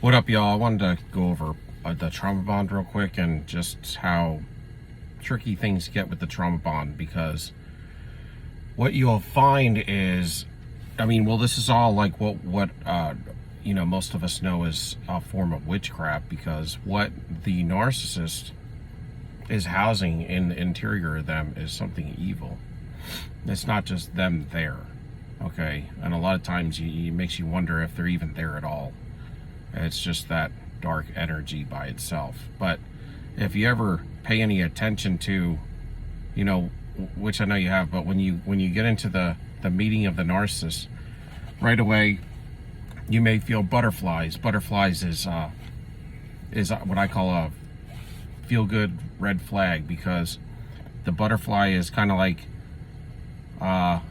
What up, y'all? I wanted to go over the trauma bond real quick and just how tricky things get with the trauma bond, because what you'll find is, this is all like what most of us know is a form of witchcraft, because what the narcissist is housing in the interior of them is something evil. It's not just them there, okay? And a lot of times it makes you wonder if they're even there at all. It's just that dark energy by itself. But if you ever pay any attention to, which I know you have, but when you get into the meeting of the narcissist, right away you may feel butterflies. Butterflies is what I call a feel-good red flag, because the butterfly is kind of like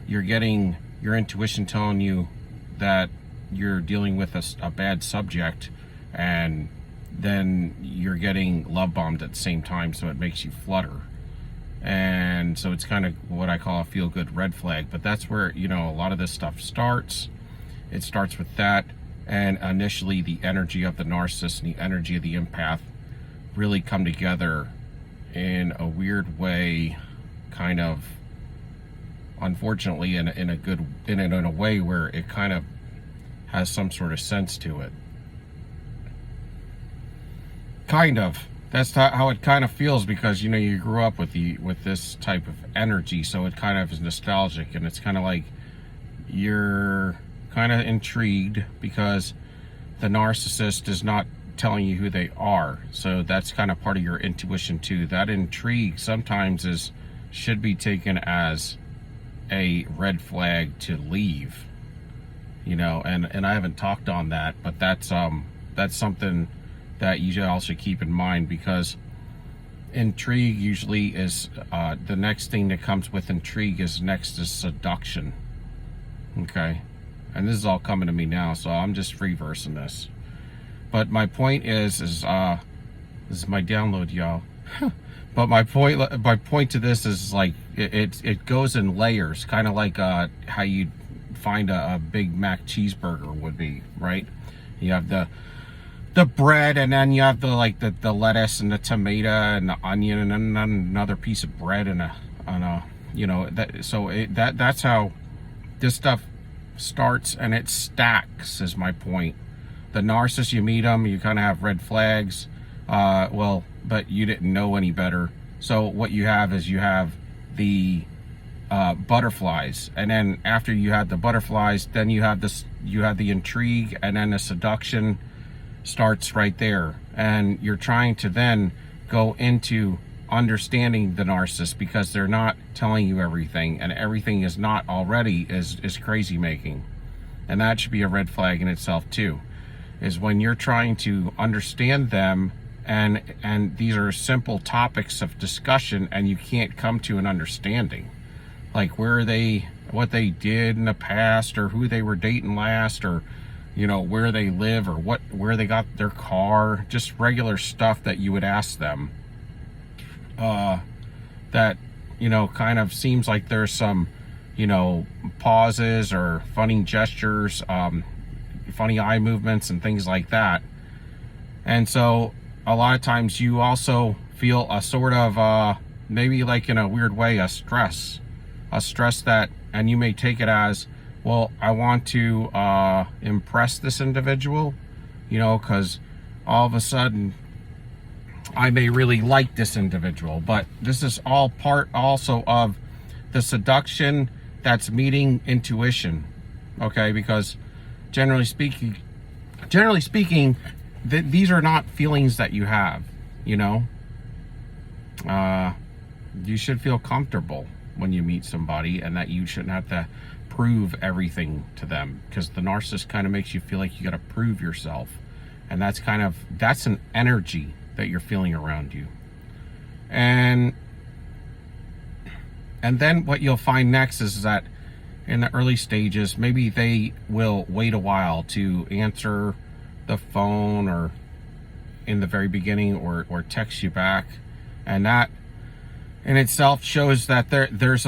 you're getting your intuition telling you that you're dealing with a bad subject, and then you're getting love bombed at the same time, so it makes you flutter. And so it's kind of what I call a feel-good red flag. But that's where a lot of this stuff starts. It starts with that, and initially the energy of the narcissist and the energy of the empath really come together in a weird way, kind of, unfortunately, in a way where it kind of has some sort of sense to it. Kind of. That's how it kind of feels, because you grew up with this type of energy, so it kind of is nostalgic, and it's kind of like you're kind of intrigued because the narcissist is not telling you who they are. So that's kind of part of your intuition too. That intrigue sometimes should be taken as a red flag to leave. And I haven't talked on that, but that's something that you all should keep in mind, because intrigue usually is the next thing that comes with intrigue is seduction. Okay, and this is all coming to me now, so I'm just reversing this. But my point is this is my download, y'all. But my point to this is, like, it goes in layers, kind of like how you find a Big Mac cheeseburger would be, right? You have the bread, and then you have the lettuce and the tomato and the onion, and then another piece of bread and that's how this stuff starts, and it stacks, is my point. The narcissist, you meet them, you kind of have red flags, but you didn't know any better. So what you have is the butterflies, and then after you have the butterflies, then you have the intrigue, and then the seduction starts right there. And you're trying to then go into understanding the narcissist, because they're not telling you everything, and everything is not already is crazy making. And that should be a red flag in itself too, is when you're trying to understand them, and these are simple topics of discussion, and you can't come to an understanding, like what they did in the past, or who they were dating last, or where they live, or where they got their car, just regular stuff that you would ask them, that kind of seems like there's some pauses or funny gestures, funny eye movements and things like that. And so a lot of times you also feel a sort of maybe, like, in a weird way, a stress that, and you may take it as, well, I want to impress this individual, because all of a sudden I may really like this individual. But this is all part also of the seduction that's meeting intuition, okay? Because generally speaking, these are not feelings that you have, you should feel comfortable when you meet somebody, and that you shouldn't have to prove everything to them, because the narcissist kind of makes you feel like you got to prove yourself, and that's an energy that you're feeling around you. And then what you'll find next is that in the early stages, maybe they will wait a while to answer the phone, or in the very beginning, or text you back, and that in itself shows that there's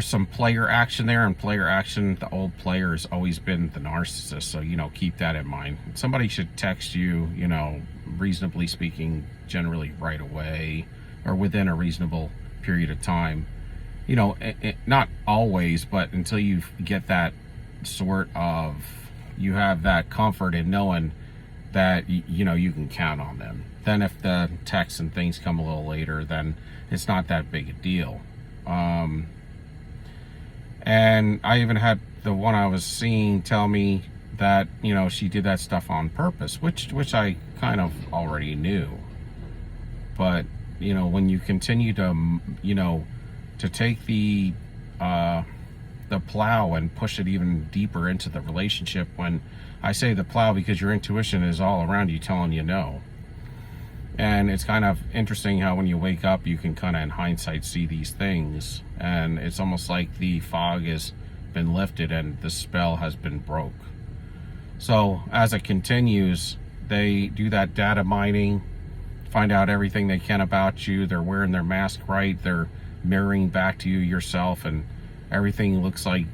some player action there, and player action, the old player has always been the narcissist. So, you know, keep that in mind. Somebody should text you, you know, reasonably speaking, generally right away or within a reasonable period of time. You know, not always, but until you get that sort of, you have that comfort in knowing that, you know, you can count on them. Then if the texts and things come a little later, then it's not that big a deal. And I even had the one I was seeing tell me that, you know, she did that stuff on purpose, which I kind of already knew. But, you know, when you continue to, you know, to take the plow and push it even deeper into the relationship, when I say the plow because your intuition is all around you telling you no. And it's kind of interesting how when you wake up, you can kind of in hindsight see these things. And it's almost like the fog has been lifted and the spell has been broke. So as it continues, they do that data mining, find out everything they can about you. They're wearing their mask right. They're mirroring back to you yourself, and everything looks like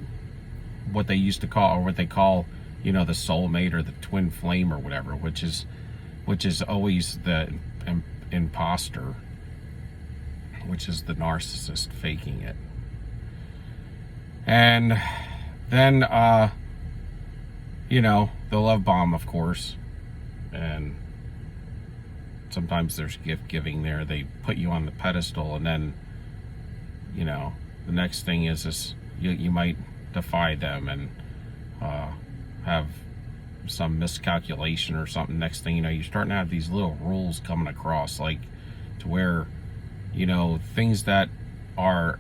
what they used to call, or what they call, you know, the soulmate or the twin flame or whatever, which is always the imposter, which is the narcissist faking it. And then you know, the love bomb, of course, and sometimes there's gift giving there. They put you on the pedestal, and then, you know, the next thing is you might defy them and have some miscalculation or something. Next thing you know, you're starting to have these little rules coming across, like to where, you know, things that are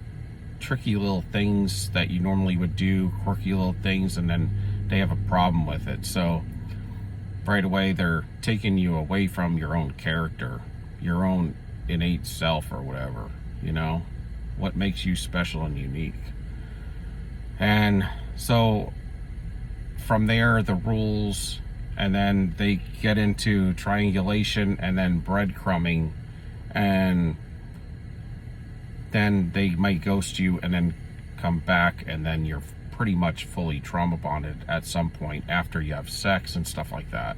tricky little things that you normally would do, quirky little things, and then they have a problem with it. So right away they're taking you away from your own character, your own innate self or whatever, you know, what makes you special and unique. And so from there, the rules, and then they get into triangulation and then breadcrumbing, and then they might ghost you and then come back, and then you're pretty much fully trauma bonded at some point after you have sex and stuff like that.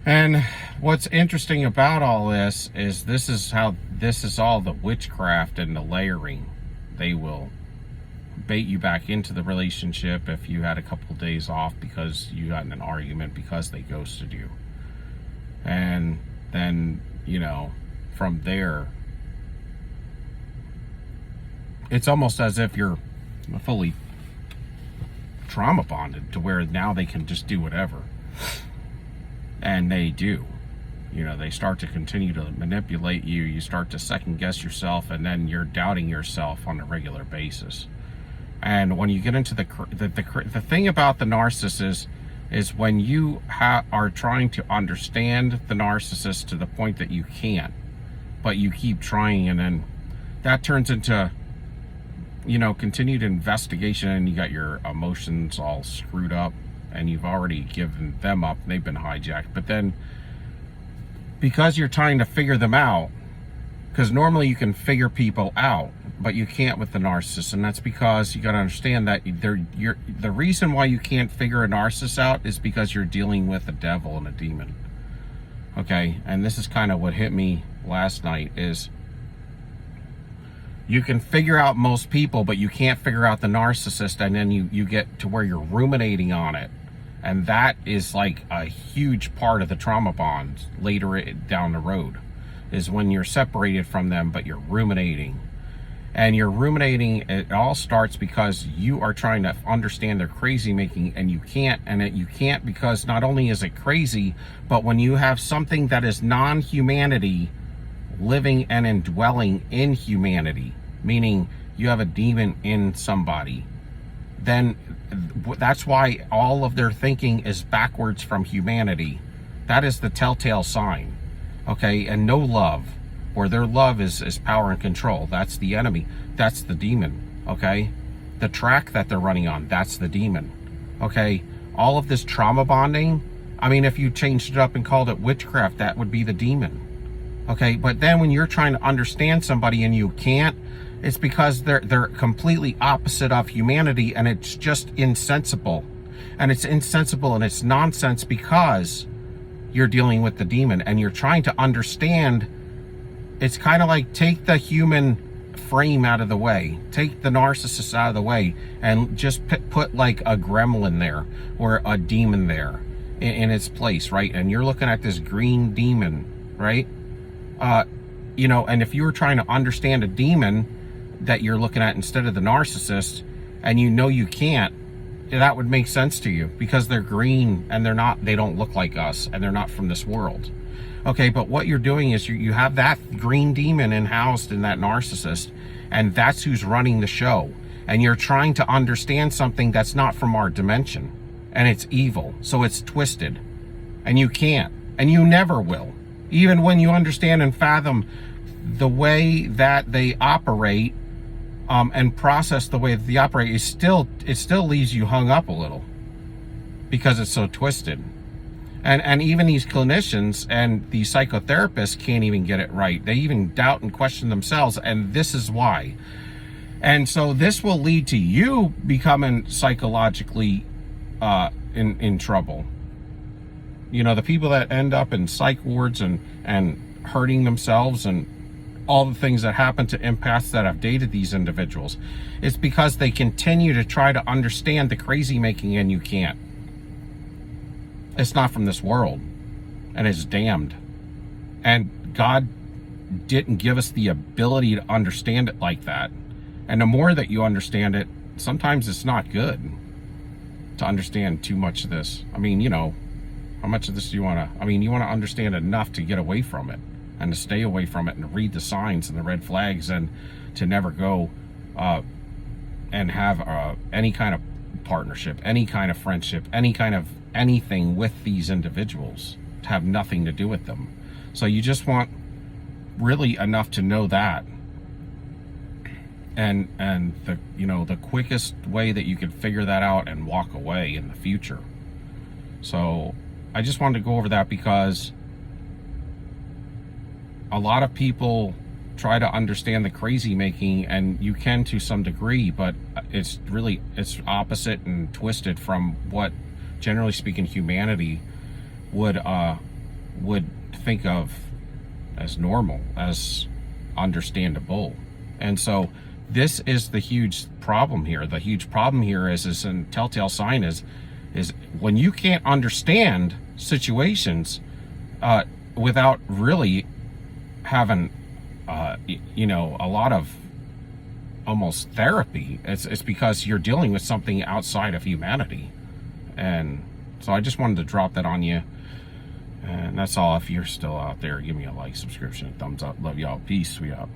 And what's interesting about all this is all the witchcraft and the layering. They will bait you back into the relationship if you had a couple of days off because you got in an argument because they ghosted you. And then, you know, from there, it's almost as if you're fully trauma bonded to where now they can just do whatever. And they do. You know, they start to continue to manipulate you. You start to second guess yourself, and then you're doubting yourself on a regular basis. And when you get into the thing about the narcissist is when you are trying to understand the narcissist to the point that you can't, but you keep trying, and then that turns into, you know, continued investigation, and you got your emotions all screwed up, and you've already given them up, they've been hijacked. But then, because you're trying to figure them out, because normally you can figure people out, but you can't with the narcissist, and that's because you got to understand that the reason why you can't figure a narcissist out is because you're dealing with a devil and a demon. Okay, and this is kind of what hit me last night, is you can figure out most people, but you can't figure out the narcissist, and then you get to where you're ruminating on it. And that is like a huge part of the trauma bond later down the road, is when you're separated from them, but you're ruminating. And you're ruminating, it all starts because you are trying to understand their crazy making, and you can't. And you can't because not only is it crazy, but when you have something that is non-humanity living and indwelling in humanity, meaning you have a demon in somebody, then that's why all of their thinking is backwards from humanity. That is the telltale sign. Okay, and no love, where their love is power and control. That's the enemy. That's the demon. Okay, the track that they're running on, that's the demon. Okay, all of this trauma bonding, I mean, if you changed it up and called it witchcraft, that would be the demon. Okay, but then when you're trying to understand somebody and you can't, it's because they're completely opposite of humanity, and it's just insensible. And it's insensible and it's nonsense because you're dealing with the demon and you're trying to understand. It's kind of like, take the human frame out of the way, take the narcissist out of the way, and just put like a gremlin there or a demon there in its place, right? And you're looking at this green demon, right? You know, and if you were trying to understand a demon that you're looking at instead of the narcissist, and you know you can't, that would make sense to you because they're green and they don't look like us, and they're not from this world. Okay, but what you're doing is you have that green demon housed in that narcissist, and that's who's running the show. And you're trying to understand something that's not from our dimension, and it's evil, so it's twisted, and you can't, and you never will. Even when you understand and fathom the way that they operate, and process the way that they operate, it still leaves you hung up a little because it's so twisted. And even these clinicians and these psychotherapists can't even get it right. They even doubt and question themselves, and this is why. And so this will lead to you becoming psychologically in trouble. You know, the people that end up in psych wards and hurting themselves and all the things that happen to empaths that have dated these individuals, it's because they continue to try to understand the crazy making, and you can't. It's not from this world, and it's damned. And God didn't give us the ability to understand it like that. And the more that you understand it, sometimes it's not good to understand too much of this. I mean, you know, how much of this do you want to, you want to understand enough to get away from it, and to stay away from it, and to read the signs and the red flags, and to never go and have any kind of partnership, any kind of friendship, any kind of anything with these individuals, to have nothing to do with them. So you just want really enough to know that, and the, you know, the quickest way that you could figure that out and walk away in the future. So I just wanted to go over that because a lot of people try to understand the crazy making, and you can to some degree, but it's opposite and twisted from what, generally speaking, humanity would think of as normal, as understandable. And so this is the huge problem here. The huge problem here is a telltale sign is when you can't understand situations without really having you know, a lot of almost therapy. It's because you're dealing with something outside of humanity. And so I just wanted to drop that on you. And that's all. If you're still out there, give me a like, subscription, thumbs up. Love y'all. Peace. We out.